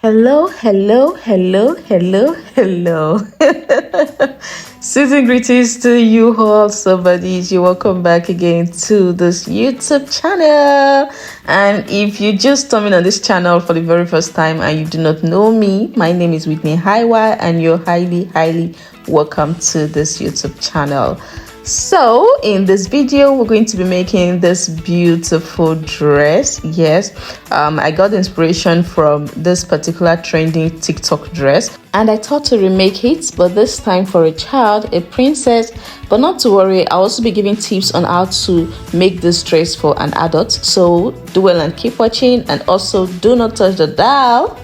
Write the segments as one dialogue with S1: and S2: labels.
S1: Hello, hello, hello, hello, hello. Season greetings to you all, somebodies. You welcome back again to this YouTube channel. And if you just coming on this channel for the very first time and you do not know me, my name is Whitney Highwa, and you're highly welcome to this YouTube channel. So in this video we're going to be making this beautiful dress. Yes, I got inspiration from this particular trending TikTok dress and I thought to remake it, but this time for a child, a princess. But not to worry, I'll also be giving tips on how to make this dress for an adult. So do well and keep watching, and also do not touch the dial.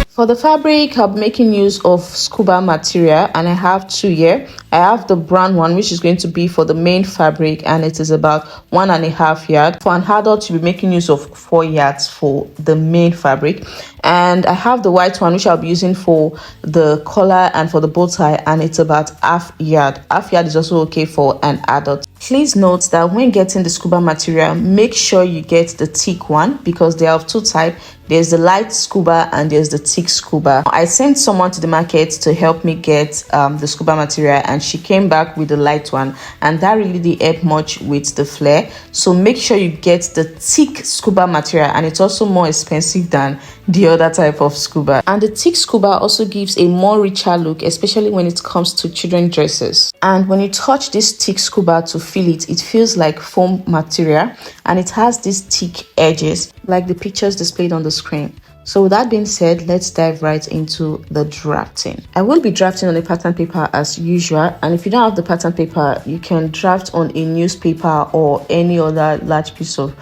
S1: For the fabric, I'll be making use of scuba material, and I have two here. I have the brown one, which is going to be for the main fabric, and it is about 1.5 yards. For an adult, you'll be making use of 4 yards for the main fabric. And I have the white one, which I'll be using for the collar and for the bow tie, and it's about half yard. Half yard is also okay for an adult. Please note that when getting the scuba material, make sure you get the thick one, because they have two types. There's the light scuba and there's the thick scuba. I sent someone to the market to help me get the scuba material, and she came back with the light one, and that really didn't help much with the flare. So make sure you get the thick scuba material, and it's also more expensive than the other type of scuba. And the thick scuba also gives a more richer look, especially when it comes to children dresses. And when you touch this thick scuba to feel it, it feels like foam material, and it has these thick edges like the pictures displayed on the screen. So with that being said, let's dive right into the drafting. I will be drafting on a pattern paper as usual, and if you don't have the pattern paper, you can draft on a newspaper or any other large piece of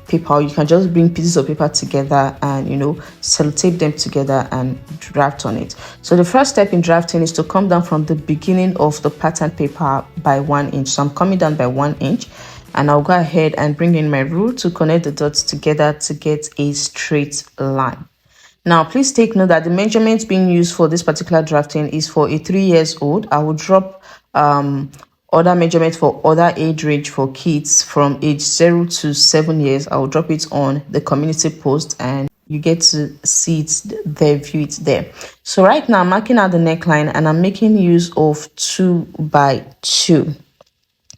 S1: paper. You can just bring pieces of paper together and sellotape them together and draft on it. So the first step in drafting is to come down from the beginning of the pattern paper by 1 inch. So I'm coming down by 1 inch, and I'll go ahead and bring in my rule to connect the dots together to get a straight line. Now please take note that the measurements being used for this particular drafting is for a 3 years old. I will drop other measurements for other age range for kids from age 0 to 7 years. I will drop it on the community post, and you get to see it there, view it there. So right now I'm marking out the neckline, and I'm making use of 2 by 2.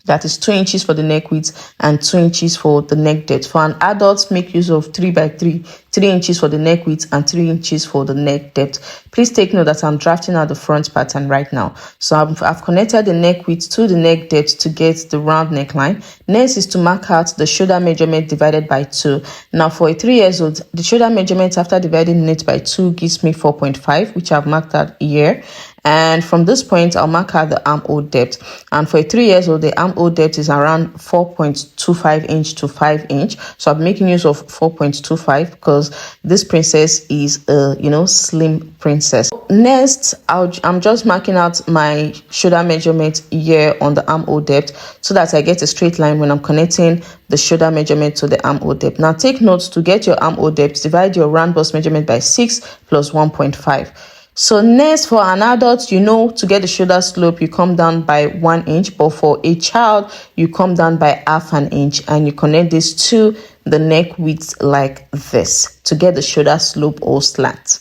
S1: That is 2 inches for the neck width and 2 inches for the neck depth. For an adult, make use of 3 by 3, 3 inches for the neck width and 3 inches for the neck depth. Please take note that I'm drafting out the front pattern right now. So I've connected the neck width to the neck depth to get the round neckline. Next is to mark out the shoulder measurement divided by 2. Now for a 3 years old, the shoulder measurement after dividing it by 2 gives me 4.5, which I've marked out here. And from this point, I'll mark out the armhole depth. And for a 3 years old, the armhole depth is around 4.25 inch to 5 inch. So I'm making use of 4.25 because this princess is a slim princess. Next, I'm just marking out my shoulder measurement here on the armhole depth so that I get a straight line when I'm connecting the shoulder measurement to the armhole depth. Now take note, to get your armhole depth, divide your round bust measurement by 6 plus 1.5. So next, for an adult, to get the shoulder slope, you come down by 1 inch, but for a child, you come down by half an inch, and you connect this to the neck width like this to get the shoulder slope or slant.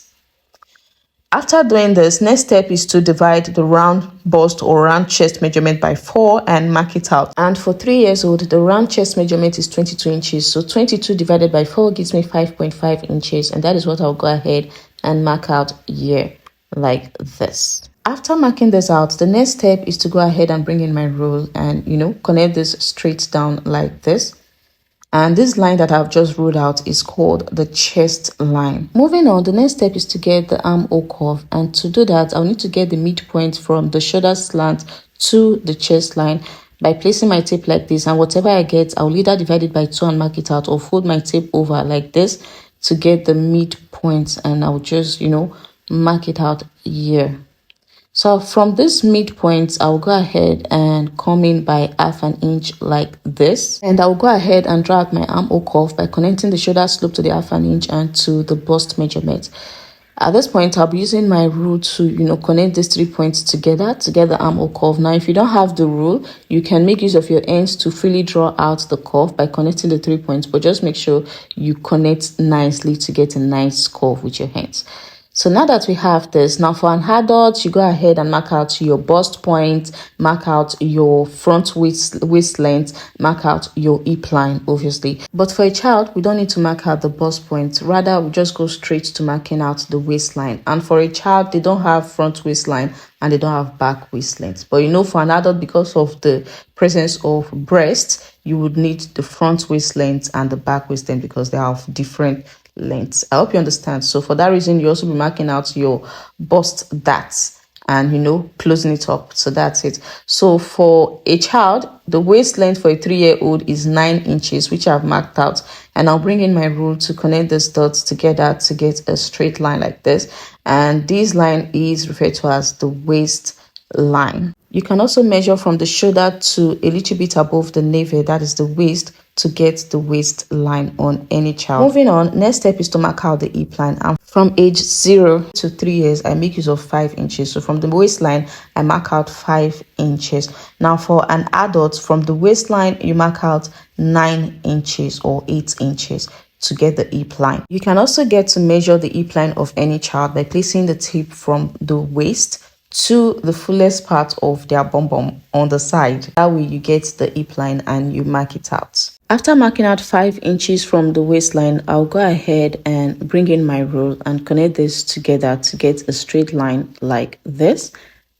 S1: After doing this, next step is to divide the round bust or round chest measurement by 4 and mark it out. And for 3 years old, the round chest measurement is 22 inches. So 22 divided by 4 gives me 5.5 inches. And that is what I'll go ahead and mark out here like this. After marking this out, the next step is to go ahead and bring in my rule and, connect this straight down like this. And this line that I've just ruled out is called the chest line. Moving on, the next step is to get the armhole curve. And to do that, I'll need to get the midpoint from the shoulder slant to the chest line by placing my tape like this. And whatever I get, I'll either divide it by 2 and mark it out, or fold my tape over like this to get the midpoint. And I'll just, mark it out here. So from this midpoint, I'll go ahead and come in by half an inch like this. And I'll go ahead and drag my armhole curve by connecting the shoulder slope to the half an inch and to the bust measurement. At this point, I'll be using my rule to, connect these 3 points together to get the armhole curve. Now, if you don't have the rule, you can make use of your ends to freely draw out the curve by connecting the 3 points, but just make sure you connect nicely to get a nice curve with your hands. So now that we have this, now for an adult, you go ahead and mark out your bust point, mark out your front waist length, mark out your hip line, obviously. But for a child, we don't need to mark out the bust point. Rather, we just go straight to marking out the waistline. And for a child, they don't have front waistline and they don't have back waist length. But for an adult, because of the presence of breasts, you would need the front waist length and the back waist length because they have different lengths. I hope you understand. So for that reason, you also be marking out your bust darts and closing it up. So that's it. So for a child, the waist length for a 3-year-old is 9 inches, which I've marked out, and I'll bring in my rule to connect these dots together to get a straight line like this. And this line is referred to as the waist line. You can also measure from the shoulder to a little bit above the navel, that is the waist, to get the waistline on any child. Moving on, next step is to mark out the hip line. And from age 0 to 3 years, I make use of 5 inches. So from the waistline, I mark out 5 inches. Now for an adult, from the waistline, you mark out 9 inches or 8 inches to get the hip line. You can also get to measure the hip line of any child by placing the tip from the waist to the fullest part of their bum bum on the side. That way you get the hip line and you mark it out. After marking out 5 inches from the waistline, I'll go ahead and bring in my rule and connect this together to get a straight line like this.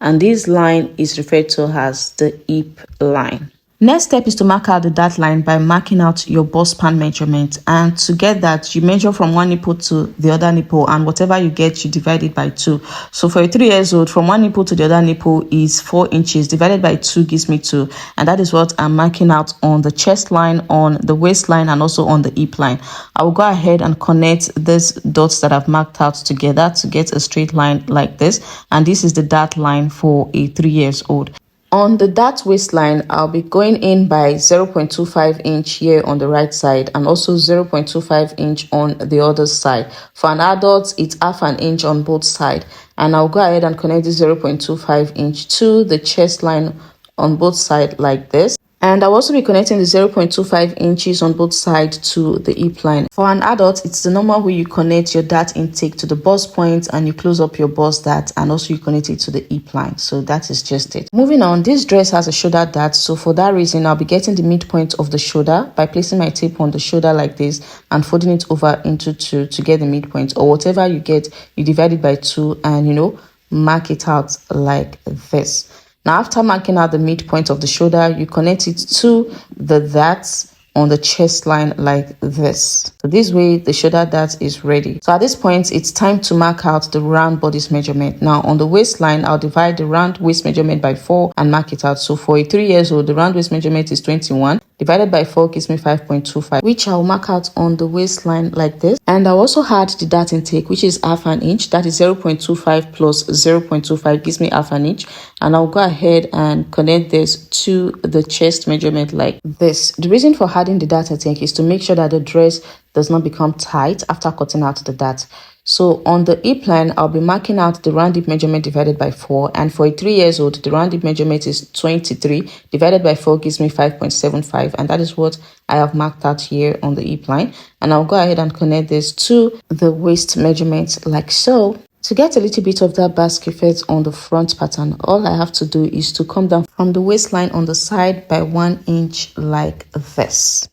S1: And this line is referred to as the hip line. Next step is to mark out the dart line by marking out your bust span measurement. And to get that, you measure from one nipple to the other nipple, and whatever you get, you divide it by 2. So for a 3-year-old, from one nipple to the other nipple is 4 inches. Divided by 2 gives me 2. And that is what I'm marking out on the chest line, on the waistline, and also on the hip line. I will go ahead and connect these dots that I've marked out together to get a straight line like this. And this is the dart line for a 3-year-old. On the dart waistline, I'll be going in by 0.25 inch here on the right side and also 0.25 inch on the other side. For an adult, it's half an inch on both sides. And I'll go ahead and connect the 0.25 inch to the chest line on both sides like this. And I'll also be connecting the 0.25 inches on both sides to the hip line. For an adult, it's the normal way you connect your dart intake to the bust point and you close up your bust dart, and also you connect it to the hip line. So that is just it. Moving on, this dress has a shoulder dart. So for that reason, I'll be getting the midpoint of the shoulder by placing my tape on the shoulder like this and folding it over into 2 to get the midpoint, or whatever you get, you divide it by 2 and mark it out like this. Now, after marking out the midpoint of the shoulder, you connect it to the darts on the chest line like this. So this way, the shoulder dart is ready. So at this point, it's time to mark out the round bodice measurement. Now, on the waistline, I'll divide the round waist measurement by 4 and mark it out. So for a 3-year-old, the round waist measurement is 21. Divided by 4 gives me 5.25, which I'll mark out on the waistline like this. And I'll also add the dart intake, which is half an inch. That is 0.25 plus 0.25 gives me half an inch. And I'll go ahead and connect this to the chest measurement like this. The reason for adding the dart intake is to make sure that the dress does not become tight after cutting out the dart. So on the hip line, I'll be marking out the round hip measurement divided by 4. And for a 3-year-old, the round hip measurement is 23. Divided by 4 gives me 5.75. And that is what I have marked out here on the hip line. And I'll go ahead and connect this to the waist measurement like so. To get a little bit of that basque effect on the front pattern, all I have to do is to come down from the waistline on the side by 1 inch like this.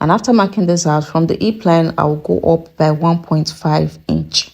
S1: And after marking this out, from the hip line, I will go up by 1.5 inch.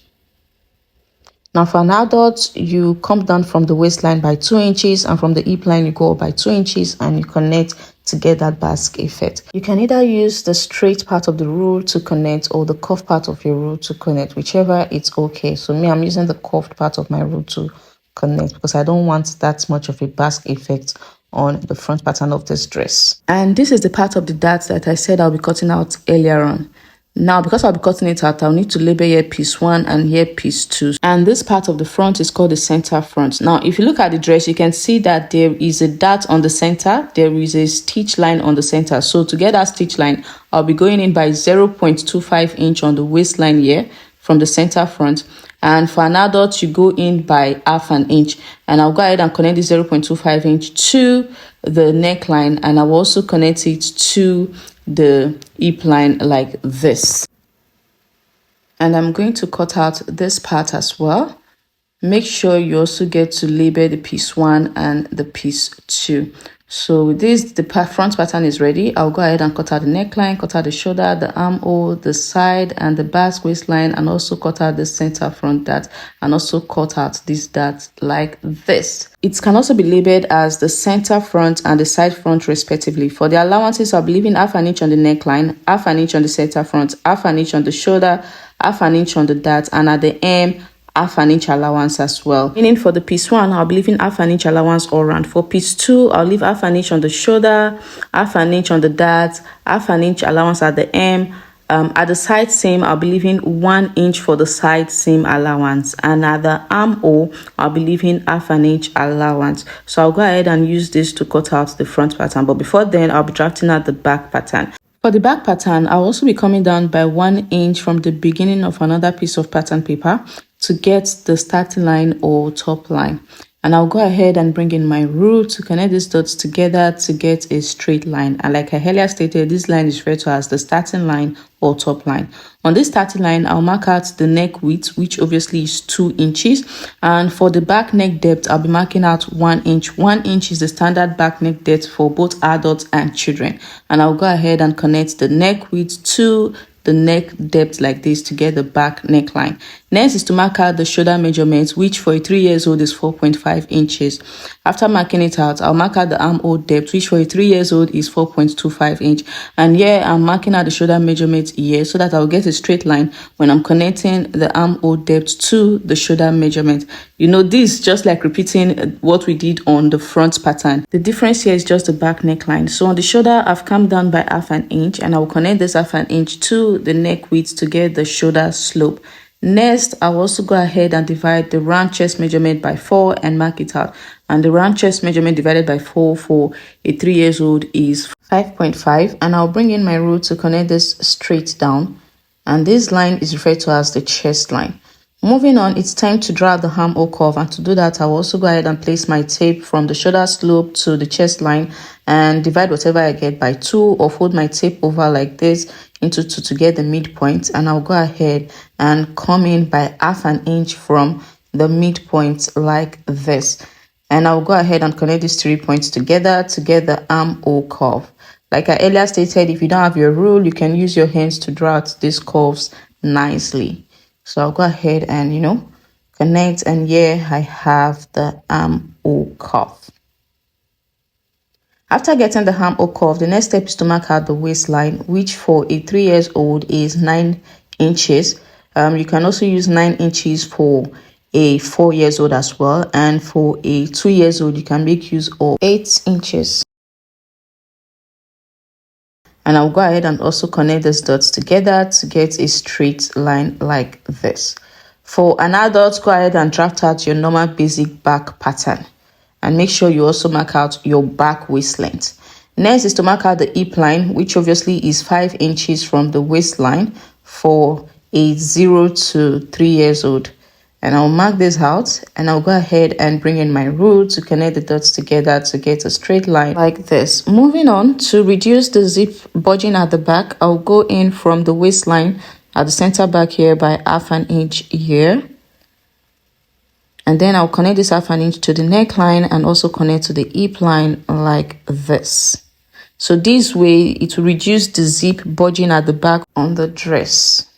S1: Now for an adult, you come down from the waistline by 2 inches, and from the hip line, you go up by 2 inches and you connect to get that basque effect. You can either use the straight part of the rule to connect or the curved part of your rule to connect, whichever it's okay. So me, I'm using the curved part of my rule to connect because I don't want that much of a basque effect on the front pattern of this dress. And this is the part of the dart that I said I'll be cutting out earlier on. Now, because I'll be cutting it out, I'll need to label here piece 1 and here piece 2. And this part of the front is called the center front. Now, if you look at the dress, you can see that there is a dart on the center. There is a stitch line on the center. So to get that stitch line, I'll be going in by 0.25 inch on the waistline here from the center front. And for an adult, you go in by half an inch. And I'll go ahead and connect the 0.25 inch to the neckline, and I'll also connect it to the hip line like this. And I'm going to cut out this part as well. Make sure you also get to label the piece 1 and the piece 2. So the front pattern is ready. I'll go ahead and cut out the neckline, cut out the shoulder, the armhole, the side, and the Basque waistline, and also cut out the center front dart, and also cut out this dart like this. It can also be labeled as the center front and the side front respectively. For the allowances, I'll be leaving half an inch on the neckline, half an inch on the center front, half an inch on the shoulder, half an inch on the dart, and at the hem, half an inch allowance as well. Meaning for the piece 1, I'll be leaving half an inch allowance all around. For piece 2, I'll leave half an inch on the shoulder, half an inch on the dart, half an inch allowance at the hem. At the side seam, I'll be leaving 1 inch for the side seam allowance, and at the armhole, I'll be leaving half an inch allowance. So I'll go ahead and use this to cut out the front pattern, but before then, I'll be drafting out the back pattern. For the back pattern, I'll also be coming down by 1 inch from the beginning of another piece of pattern paper to get the starting line or top line. And I'll go ahead and bring in my rule to connect these dots together to get a straight line. And like I earlier stated, this line is referred to as the starting line or top line. On this starting line, I'll mark out the neck width, which obviously is 2 inches. And for the back neck depth, I'll be marking out 1 inch. 1 inch is the standard back neck depth for both adults and children. And I'll go ahead and connect the neck width to the neck depth like this to get the back neckline. Next is to mark out the shoulder measurement, which for a 3 years old is 4.5 inches. After marking it out, I'll mark out the armhole depth, which for a 3 years old is 4.25 inch. And here I'm marking out the shoulder measurement here so that I'll get a straight line when I'm connecting the armhole depth to the shoulder measurement. You know, this just like repeating what we did on the front pattern. The difference here is just the back neckline. So on the shoulder, I've come down by half an inch, and I will connect this half an inch to the neck width to get the shoulder slope. Next, I'll also go ahead and divide the round chest measurement by 4 and mark it out. And the round chest measurement divided by 4 for a 3 years old is 5.5. And I'll bring in my rule to connect this straight down. And this line is referred to as the chest line. Moving on, it's time to draw the armhole curve, and to do that, I'll also go ahead and place my tape from the shoulder slope to the chest line and divide whatever I get by 2, or fold my tape over like this into 2 to get the midpoint, and I'll go ahead and come in by half an inch from the midpoint like this. And I'll go ahead and connect these 3 points together to get the armhole curve. Like I earlier stated, if you don't have your rule, you can use your hands to draw out these curves nicely. So I'll go ahead and, connect, and here I have the armhole curve. After getting the armhole curve, the next step is to mark out the waistline, which for a 3 years old is 9 inches. You can also use 9 inches for a 4 years old as well. And for a 2 years old, you can make use of 8 inches. And I'll go ahead and also connect these dots together to get a straight line like this. For an adult, go ahead and draft out your normal basic back pattern. And make sure you also mark out your back waist length. Next is to mark out the hip line, which obviously is 5 inches from the waistline for a 0 to 3 years old. And I'll mark this out, and I'll go ahead and bring in my rule to connect the dots together to get a straight line like this. Moving on, to reduce the zip budging at the back, I'll go in from the waistline at the center back here by half an inch here. And then I'll connect this half an inch to the neckline and also connect to the hip line like this. So this way, it will reduce the zip budging at the back on the dress.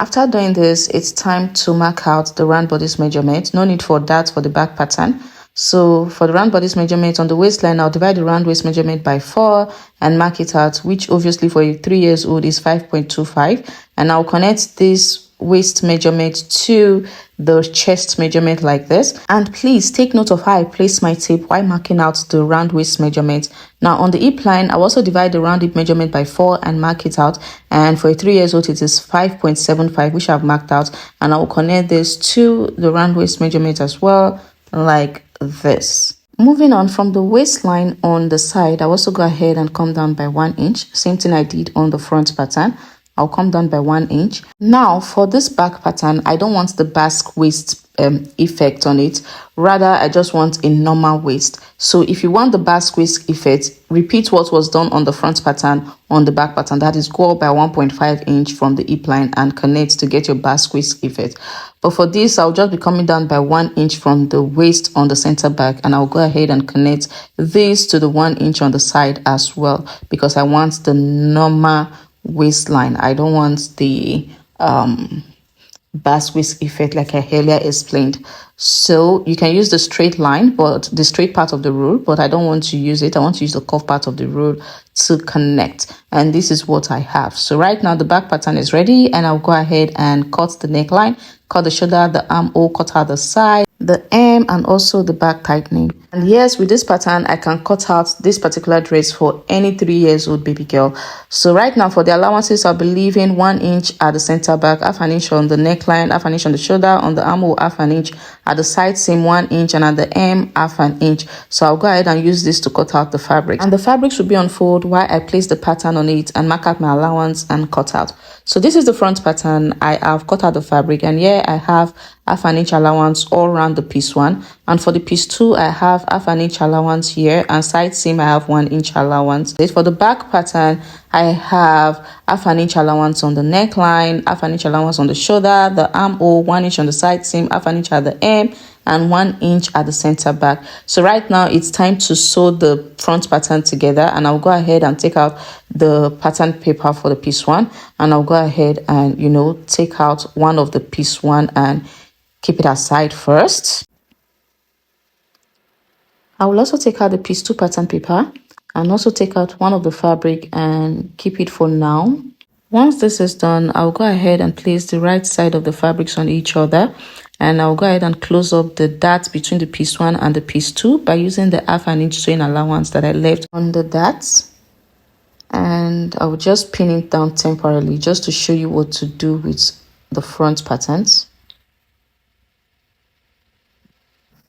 S1: After doing this, it's time to mark out the round bodice measurement. No need for that for the back pattern. So for the round bodice measurement on the waistline, I'll divide the round waist measurement by 4 and mark it out, which obviously for a 3 years old is 5.25. And I'll connect this waist measurement to the chest measurement like this. And please take note of how I place my tape while marking out the round waist measurement. Now on the hip line, I'll also divide the round hip measurement by 4 and mark it out. And for a 3 years old, it is 5.75, which I've marked out. And I will connect this to the round waist measurement as well, like this. Moving on, from the waistline on the side, I'll also go ahead and come down by 1 inch. Same thing I did on the front pattern. I'll come down by 1 inch. Now for this back pattern, I don't want the basque waist effect on it. Rather, I just want a normal waist. So if you want the basque waist effect, repeat what was done on the front pattern on the back pattern. That is, go up by 1.5 inch from the hip line and connect to get your basque waist effect. But for this, I'll just be coming down by 1 inch from the waist on the center back, and I'll go ahead and connect this to the 1 inch on the side as well, because I want the normal waistline. I don't want the basque waist effect like I earlier explained. So you can use the straight line, but the straight part of the rule, but I don't want to use it. I want to use the curved part of the rule to connect, and this is what I have. So right now the back pattern is ready, and I'll go ahead and cut the neckline, cut the shoulder, the armhole, cut out the side, the hem, and also the back tightening. And yes, with this pattern I can cut out this particular dress for any 3 years old baby girl. So right now for the allowances, I'll be leaving 1 inch at the center back, half an inch on the neckline, half an inch on the shoulder, on the armhole half an inch, at the side seam 1 inch, and at the hem half an inch. So I'll go ahead and use this to cut out the fabric, and the fabrics will be on fold while I place the pattern on it and mark out my allowance and cut out. So this is the front pattern. I have cut out the fabric, and here I have half an inch allowance all around the piece 1, and for the piece 2 I have half an inch allowance here, and side seam I have 1 inch allowance. For the back pattern, I have half an inch allowance on the neckline, half an inch allowance on the shoulder, the armhole, 1 inch on the side seam, half an inch at the hem, and 1 inch at the center back. So right now it's time to sew the front pattern together, and I'll go ahead and take out the pattern paper for the piece 1, and I'll go ahead and take out one of the piece 1 and keep it aside first. I will also take out the piece 2 pattern paper and also take out one of the fabric and keep it for now. Once this is done, I'll go ahead and place the right side of the fabrics on each other, and I'll go ahead and close up the dart between the piece 1 and the piece 2 by using the half an inch sewing allowance that I left on the darts. And I'll just pin it down temporarily just to show you what to do with the front patterns.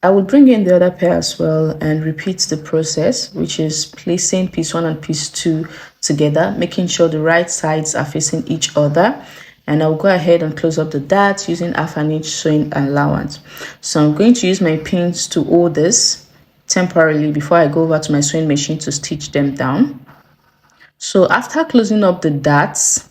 S1: I will bring in the other pair as well and repeat the process, which is placing piece 1 and piece 2 together, making sure the right sides are facing each other. And I'll go ahead and close up the darts using half an inch sewing allowance. So I'm going to use my pins to hold this temporarily before I go over to my sewing machine to stitch them down. So after closing up the darts,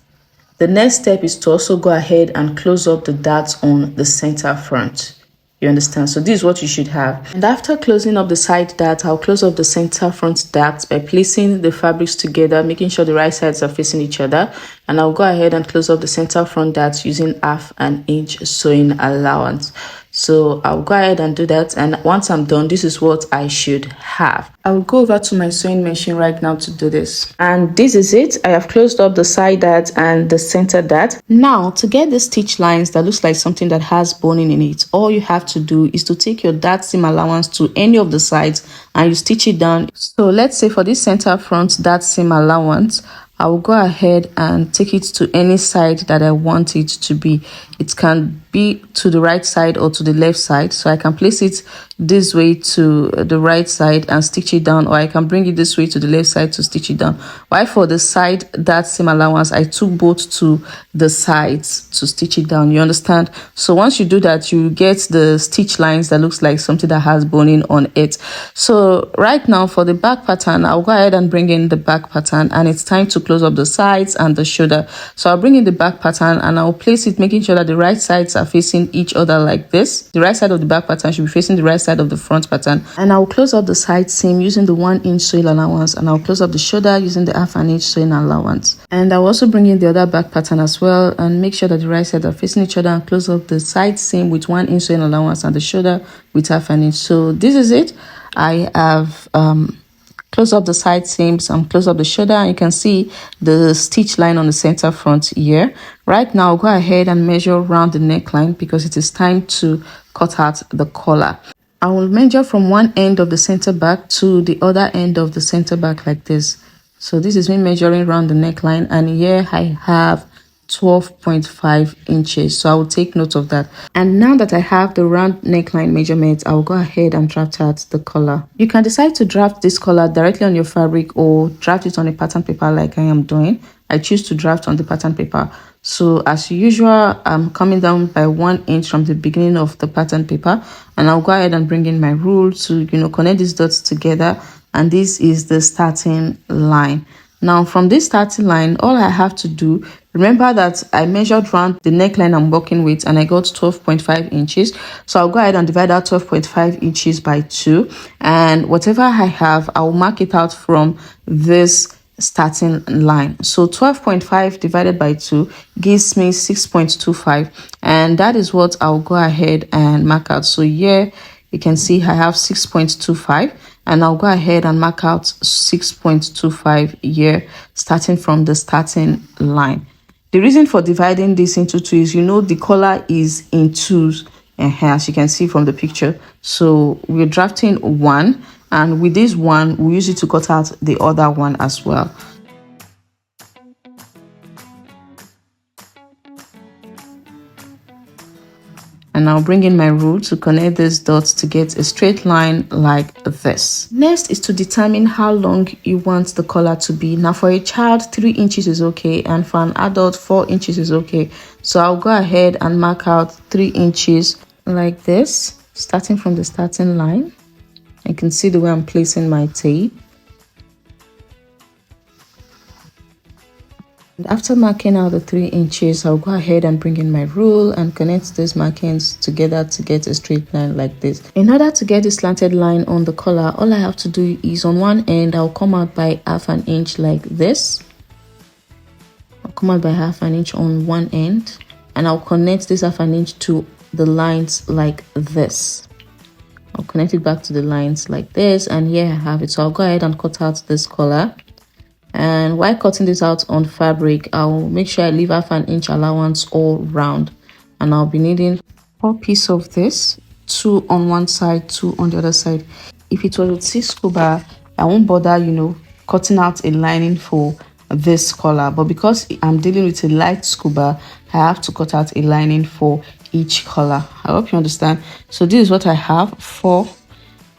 S1: the next step is to also go ahead and close up the darts on the center front. You understand? So this is what you should have. And after closing up the side dart, I'll close up the center front dart by placing the fabrics together, making sure the right sides are facing each other. And I'll go ahead and close up the center front dart using half an inch sewing allowance. So I'll go ahead and do that, and once I'm done, this is what I should have. I will go over to my sewing machine right now to do this, and this is it. I have closed up the side dart and the center dart. Now to get the stitch lines that looks like something that has boning in it, all you have to do is to take your dart seam allowance to any of the sides and you stitch it down. So let's say for this center front dart seam allowance, I will go ahead and take it to any side that I want it to be. It can be to the right side or to the left side. So I can place it this way to the right side and stitch it down, or I can bring it this way to the left side to stitch it down. While for the side that seam allowance, I took both to the sides to stitch it down. You understand? So once you do that, you get the stitch lines that looks like something that has boning on it. So right now for the back pattern, I'll go ahead and bring in the back pattern, and it's time to close up the sides and the shoulder. So I'll bring in the back pattern and I'll place it, making sure that the right sides are facing each other like this. The right side of the back pattern should be facing the right side of the front pattern. And I'll close up the side seam using the 1 inch sewing allowance, and I'll close up the shoulder using the half an inch sewing allowance. And I'll also bring in the other back pattern as well and make sure that the right sides are facing each other and close up the side seam with 1 inch sewing allowance and the shoulder with half an inch. So this is it. I have close up the side seams and close up the shoulder, and you can see the stitch line on the center front here. Right now I'll go ahead and measure around the neckline because it is time to cut out the collar. I will measure from one end of the center back to the other end of the center back like this. So this is me measuring around the neckline, and here I have 12.5 inches. So I will take note of that. And now that I have the round neckline measurement, I will go ahead and draft out the collar. You can decide to draft this collar directly on your fabric or draft it on a pattern paper like I am doing. I choose to draft on the pattern paper. So as usual, I'm coming down by 1 inch from the beginning of the pattern paper, and I'll go ahead and bring in my rule to connect these dots together, and this is the starting line. Now from this starting line, all I have to do, remember that I measured around the neckline I'm working with and I got 12.5 inches. So I'll go ahead and divide that 12.5 inches by 2, and whatever I have, I'll mark it out from this starting line. So 12.5 divided by 2 gives me 6.25, and that is what I'll go ahead and mark out. So here you can see I have 6.25, and I'll go ahead and mark out 6.25 here, starting from the starting line. The reason for dividing this into 2 is, the collar is in 2s, as you can see from the picture. So we're drafting 1, and with this 1, we use it to cut out the other one as well. And I'll bring in my rule to connect these dots to get a straight line like this. Next is to determine how long you want the collar to be. Now for a child, 3 inches is okay, and for an adult, 4 inches is okay. So I'll go ahead and mark out 3 inches like this, starting from the starting line. You can see the way I'm placing my tape. And after marking out the 3 inches, I'll go ahead and bring in my rule and connect these markings together to get a straight line like this. In order to get a slanted line on the collar, all I have to do is on one end, I'll come out by ½ an inch like this. I'll come out by ½ an inch on one end, and I'll connect this ½ an inch to the lines like this. I'll connect it back to the lines like this, and here I have it. So I'll go ahead and cut out this collar. And while cutting this out on fabric, I'll make sure I leave ½ an inch allowance all round, and I'll be needing 4 pieces of this, 2 on one side, 2 on the other side. If it was with scuba, I won't bother cutting out a lining for this collar, but because I'm dealing with a light scuba, I have to cut out a lining for each collar. I hope you understand. So this is what I have, 4.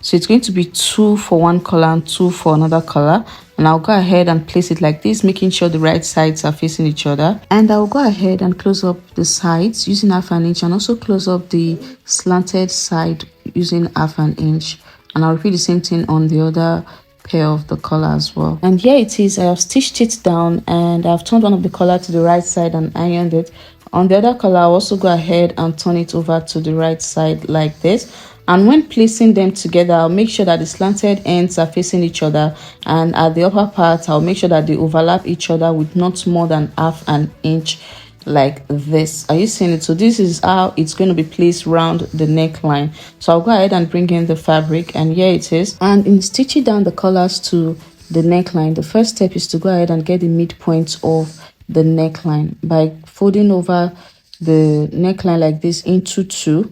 S1: So it's going to be 2 for one color and 2 for another color. And I'll go ahead and place it like this, making sure the right sides are facing each other. And I'll go ahead and close up the sides using ½ an inch, and also close up the slanted side using ½ an inch. And I'll repeat the same thing on the other pair of the collar as well. And here it is. I have stitched it down, and I've turned one of the collar to the right side and ironed it. On the other collar, I'll also go ahead and turn it over to the right side like this. And when placing them together, I'll make sure that the slanted ends are facing each other, and at the upper part, I'll make sure that they overlap each other with not more than ½ an inch like this. Are you seeing it? So this is how it's going to be placed around the neckline. So I'll go ahead and bring in the fabric, and here it is. And in stitching down the collars to the neckline, the first step is to go ahead and get the midpoint of the neckline by folding over the neckline like this into 2,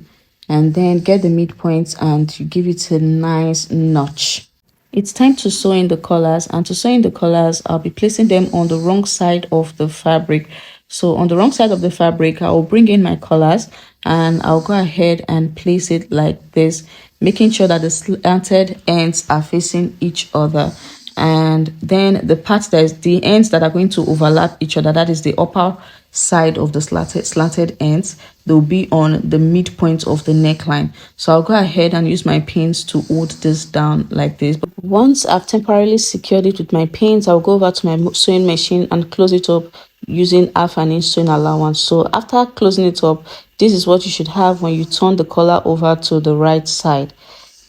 S1: and then get the midpoint and you give it a nice notch. It's time to sew in the collars, and to sew in the collars, I'll be placing them on the wrong side of the fabric. So on the wrong side of the fabric, I'll bring in my collars, and I'll go ahead and place it like this, making sure that the slanted ends are facing each other. And then the part that is the ends that are going to overlap each other, that is the upper side of the slanted ends, they'll be on the midpoint of the neckline. So I'll go ahead and use my pins to hold this down like this. But once I've temporarily secured it with my pins, I'll go over to my sewing machine and close it up using ½ an inch sewing allowance. So after closing it up, this is what you should have when you turn the collar over to the right side.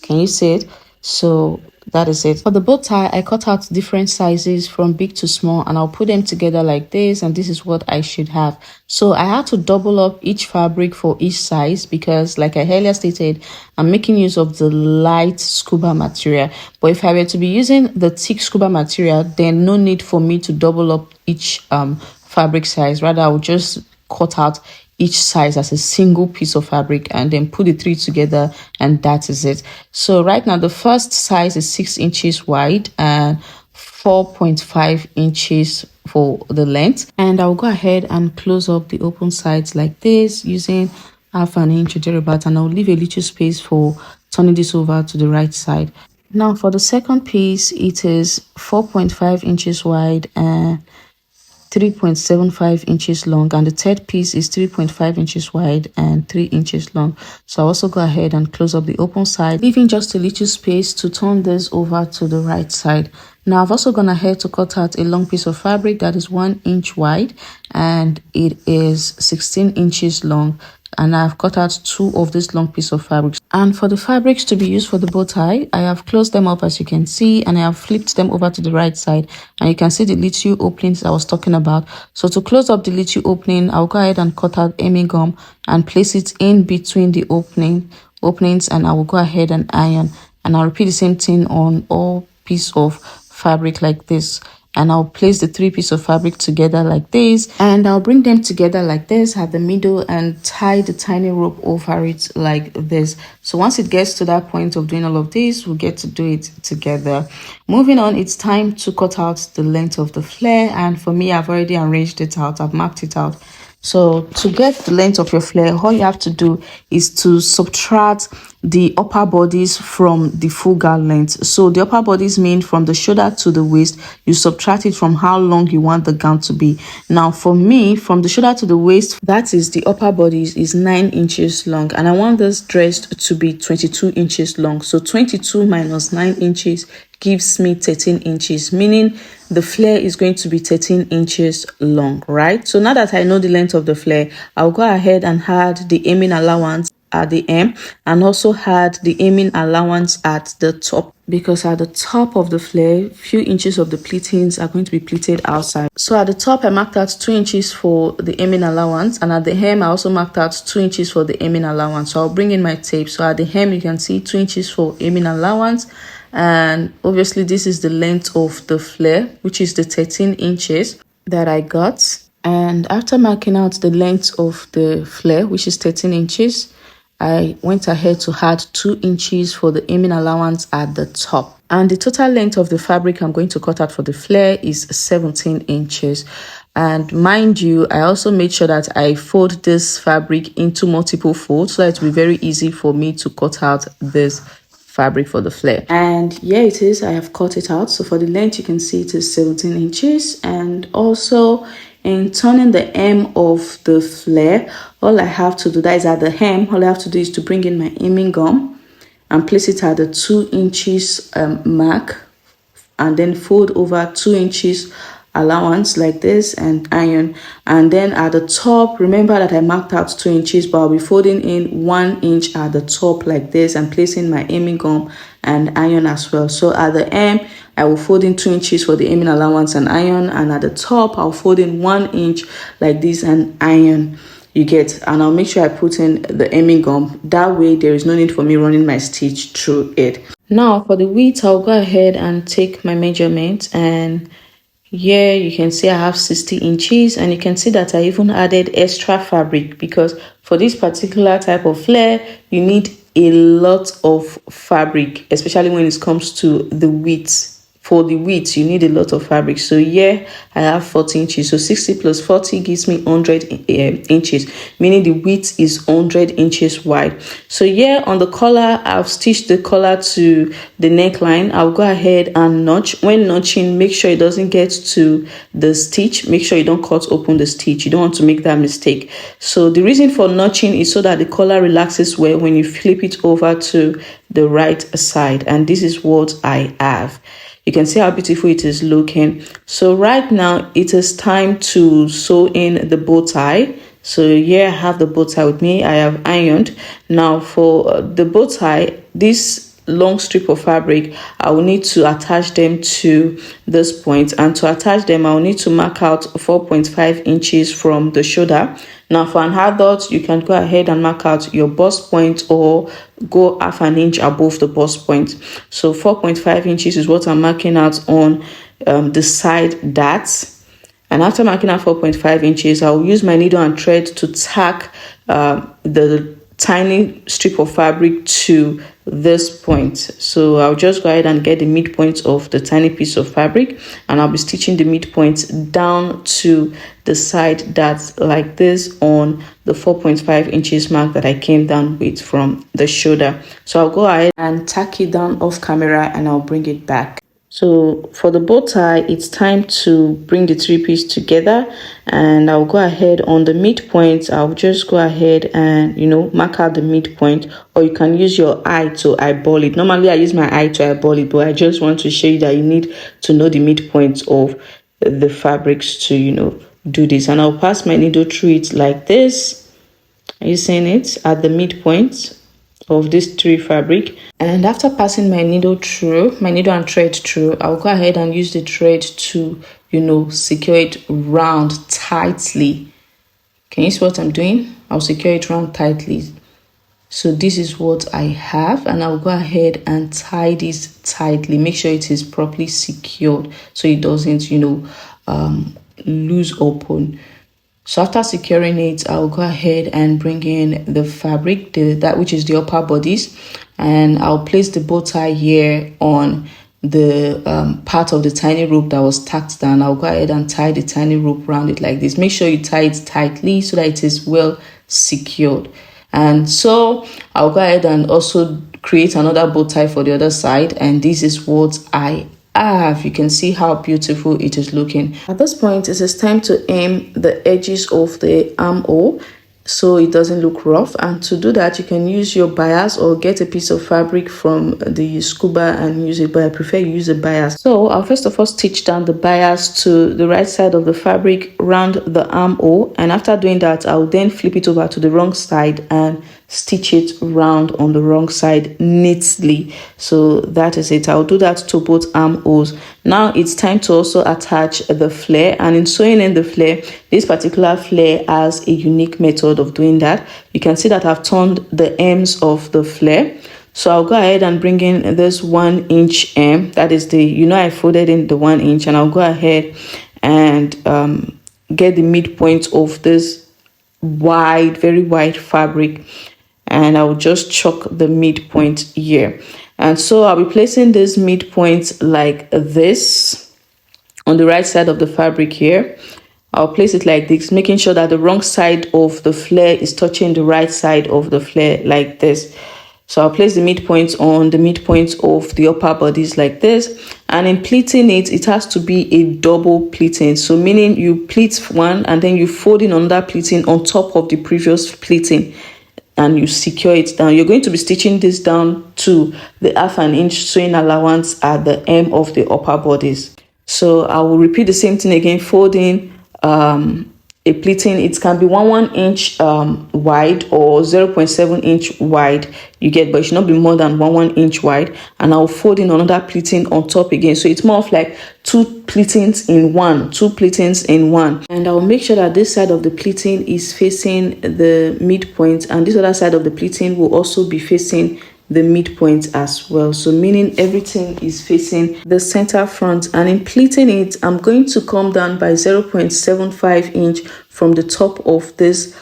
S1: Can you see it? So that is it. For the bow tie, I cut out different sizes from big to small, and I'll put them together like this, and this is what I should have. So I had to double up each fabric for each size because, like I earlier stated, I'm making use of the light scuba material. But if I were to be using the thick scuba material, then no need for me to double up each fabric size. Rather, I would just cut out each size as a single piece of fabric and then put the 3 together, and that is it. So right now the first size is 6 inches wide and 4.5 inches for the length, and I'll go ahead and close up the open sides like this using ½ an inch or thereabout, and I'll leave a little space for turning this over to the right side. Now for the second piece, it is 4.5 inches wide and 3.75 inches long, and the third piece is 3.5 inches wide and 3 inches long. So I'll also go ahead and close up the open side, leaving just a little space to turn this over to the right side. Now I've also gone ahead to cut out a long piece of fabric that is 1 inch wide and it is 16 inches long, and I've cut out 2 of this long piece of fabric. And for the fabrics to be used for the bow tie, I have closed them up as you can see, and I have flipped them over to the right side, and you can see the little openings I was talking about. So to close up the little opening, I'll go ahead and cut out hemming gum and place it in between the openings, and I will go ahead and iron, and I'll repeat the same thing on all piece of fabric like this. And I'll place the 3 pieces of fabric together like this, and I'll bring them together like this at the middle and tie the tiny rope over it like this. So once it gets to that point of doing all of this, we'll get to do it together. Moving on, it's time to cut out the length of the flare, and for me, I've already arranged it out. I've marked it out. So to get the length of your flare, all you have to do is to subtract the upper bodies from the full gown length. So the upper bodies mean from the shoulder to the waist, you subtract it from how long you want the gown to be. Now for me, from the shoulder to the waist, that is the upper bodies is 9 inches long, and I want this dress to be 22 inches long. So 22 minus 9 inches gives me 13 inches, meaning the flare is going to be 13 inches long, right? So now that I know the length of the flare, I'll go ahead and add the hemming allowance at the hem, and also add the hemming allowance at the top, because at the top of the flare, few inches of the pleatings are going to be pleated outside. So at the top, I marked out 2 inches for the hemming allowance, and at the hem, I also marked out 2 inches for the hemming allowance. So I'll bring in my tape. So at the hem, you can see 2 inches for hemming allowance, and obviously this is the length of the flare, which is the 13 inches that I got. And after marking out the length of the flare, which is 13 inches, I went ahead to add 2 inches for the hemming allowance at the top. And the total length of the fabric I'm going to cut out for the flare is 17 inches. And mind you, I also made sure that I fold this fabric into multiple folds so that it will be very easy for me to cut out this fabric for the flare. And here it is, I have cut it out. So for the length, you can see it is 17 inches. And also in turning the hem of the flare, all I have to do, that is at the hem, all I have to do is to bring in my hemming gum and place it at the 2 inches mark, and then fold over 2 inches allowance like this and iron. And then at the top, remember that I marked out 2 inches, but I'll be folding in 1 inch at the top like this and placing my hemming gum and iron as well. So at the hem, I will fold in 2 inches for the hemming allowance and iron, and at the top, I'll fold in 1 inch like this and iron. You get, and I'll make sure I put in the hemming gum. That way, there is no need for me running my stitch through it. Now for the width, I'll go ahead and take my measurement, and here you can see I have 60 inches, and you can see that I even added extra fabric, because for this particular type of flare, you need a lot of fabric, especially when it comes to the width. For the width, you need a lot of fabric. So here I have 40 inches. So 60 plus 40 gives me 100 inches, meaning the width is 100 inches wide. So here on the collar, I've stitched the collar to the neckline. I'll go ahead and notch. When notching, make sure it doesn't get to the stitch. Make sure you don't cut open the stitch. You don't want to make that mistake. So the reason for notching is so that the collar relaxes well when you flip it over to the right side. And this is what I have. You can see how beautiful it is looking. So right now, it is time to sew in the bow tie. So here I have the bow tie with me. I have ironed. Now for the bow tie, this long strip of fabric, I will need to attach them to this point. And to attach them, I will need to mark out 4.5 inches from the shoulder. Now for an adult, you can go ahead and mark out your bust point or go half an inch above the bust point. So 4.5 inches is what I'm marking out on the side darts. And after marking out 4.5 inches, I'll use my needle and thread to tack the tiny strip of fabric to this point. So I'll just go ahead and get the midpoint of the tiny piece of fabric, and I'll be stitching the midpoint down to the side that's like this on the 4.5 inches mark that I came down with from the shoulder. So I'll go ahead and tack it down off camera, and I'll bring it back. So for the bow tie, it's time to bring the three pieces together, and I'll go ahead on the midpoint. I'll just go ahead and, mark out the midpoint, or you can use your eye to eyeball it. Normally I use my eye to eyeball it, but I just want to show you that you need to know the midpoint of the fabrics to, do this. And I'll pass my needle through it like this. Are you seeing it? At the midpoint of this three fabric. And after passing my needle and thread through, I'll go ahead and use the thread to secure it round tightly. Can you see what I'm doing? I'll secure it round tightly. So this is what I have, and I'll go ahead and tie this tightly. Make sure it is properly secured so it doesn't loose open. So after securing it, I'll go ahead and bring in the fabric, that which is the upper bodies, and I'll place the bow tie here on the part of the tiny rope that was tacked down. I'll go ahead and tie the tiny rope around it like this. Make sure you tie it tightly so that it is well secured. And so I'll go ahead and also create another bow tie for the other side, and this is what I have. You can see how beautiful it is looking. At this point, it is time to aim the edges of the armhole so it doesn't look rough, and to do that you can use your bias or get a piece of fabric from the scuba and use it, but I prefer you use a bias. So I'll first of all stitch down the bias to the right side of the fabric around the armhole, and after doing that I'll then flip it over to the wrong side and stitch it round on the wrong side neatly. So that is it. I'll do that to both armholes. Now it's time to also attach the flare, and in sewing in the flare, this particular flare has a unique method of doing that. You can see that I've turned the ends of the flare. So I'll go ahead and bring in this 1 inch hem. That is the, I folded in the 1 inch, and I'll go ahead and get the midpoint of this wide, very wide fabric, and I'll just chalk the midpoint here. And so I'll be placing this midpoint like this on the right side of the fabric here. I'll place it like this, making sure that the wrong side of the flare is touching the right side of the flare like this. So I'll place the midpoint on the midpoint of the upper bodies like this. And in pleating it, it has to be a double pleating. So meaning you pleat one and then you fold in another pleating on top of the previous pleating, and you secure it down. You're going to be stitching this down to the 1/2 inch sewing allowance at the hem of the upper bodies. So I will repeat the same thing again, folding a pleating. It can be 1 inch wide or 0.7 inch wide, you get, but it should not be more than 1 inch wide. And I'll fold in another pleating on top again, so it's more of like two pleatings in one. And I'll make sure that this side of the pleating is facing the midpoint, and this other side of the pleating will also be facing the midpoint as well, so meaning everything is facing the center front. And in pleating it, I'm going to come down by 0.75 inch from the top of this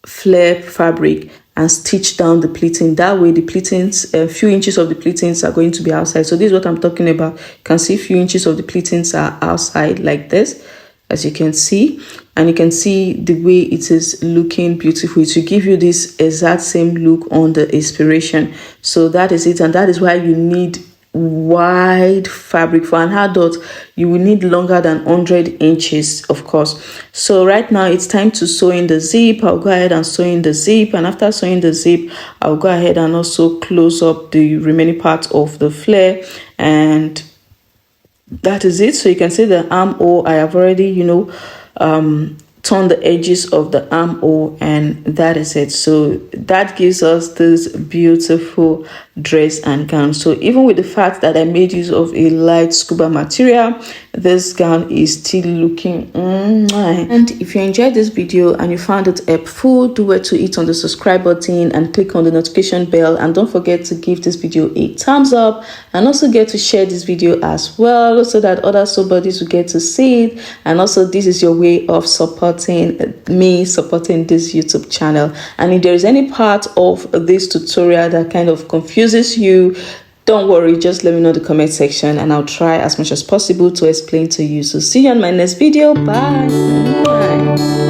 S1: flare fabric and stitch down the pleating. That way the pleatings, a few inches of the pleatings are going to be outside. So this is what I'm talking about. You can see a few inches of the pleatings are outside like this, as you can see, and you can see the way it is looking beautiful. To give you this exact same look on the inspiration. So that is it, and that is why you need wide fabric. For an adult, you will need longer than 100 inches, of course. So right now it's time to sew in the zip. I'll go ahead and sew in the zip, and after sewing the zip, I'll go ahead and also close up the remaining part of the flare, and that is it. So you can see the armhole, I have already turned the edges of the armhole, and that is it. So that gives us this beautiful dress and gown. So even with the fact that I made use of a light scuba material, this gown is still looking nice. And if you enjoyed this video and you found it helpful, do well to hit on the subscribe button and click on the notification bell, and don't forget to give this video a thumbs up, and also get to share this video as well so that other sew buddies will get to see it. And also, this is your way of supporting me, supporting this YouTube channel. And if there is any part of this tutorial that kind of confuses you, don't worry, just let me know in the comment section, and I'll try as much as possible to explain to you. So see you on my next video. Bye.